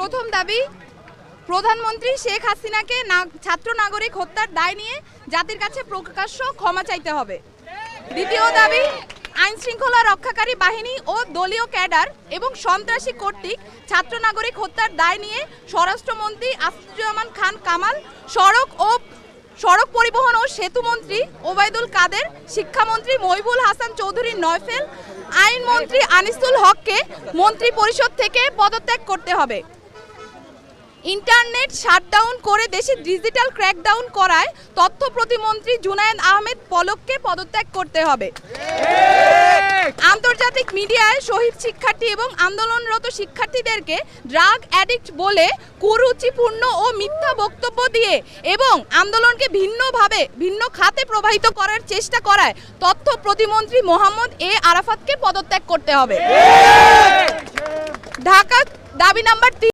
প্রথম দাবি, প্রধানমন্ত্রী শেখ হাসিনাকে ছাত্র নাগরিক হত্যার দায় নিয়ে জাতির কাছে প্রকাশ্য ক্ষমা চাইতে হবে। দ্বিতীয় দাবি, আইন শৃঙ্খলা রক্ষাকারী বাহিনী ও দলীয় ক্যাডার এবং সন্ত্রাসী কর্তৃক ছাত্র নাগরিক হত্যার দায় নিয়ে স্বরাষ্ট্রমন্ত্রী আসাদুজ্জামান খান কামাল, সড়ক পরিবহন ও সেতু মন্ত্রী ওবায়দুল কাদের, শিক্ষামন্ত্রী মহিবুল হাসান চৌধুরী নয়ফেল, আইনমন্ত্রী আনিসুল হককে মন্ত্রী পরিষদ থেকে পদত্যাগ করতে হবে। ইন্টারনেট শাটডাউন করে দেশে ডিজিটাল ক্র্যাকডাউন করায় তথ্য প্রতিমন্ত্রী জুনায়েদ আহমেদ পলককে পদত্যাগ করতে হবে। আন্তর্জাতিক মিডিয়ায় শহীদ শিক্ষার্থী এবং আন্দোলনরত শিক্ষার্থীদেরকে ড্রাগ অ্যাডিক্ট বলে কুরুচিপূর্ণ ও মিথ্যা বক্তব্য দিয়ে এবং আন্দোলনকে ভিন্ন খাতে প্রবাহিত করার চেষ্টা করায় তথ্য প্রতিমন্ত্রী মোহাম্মদ এ আরাফাতকে পদত্যাগ করতে হবে। ঢাকা দাবি নাম্বার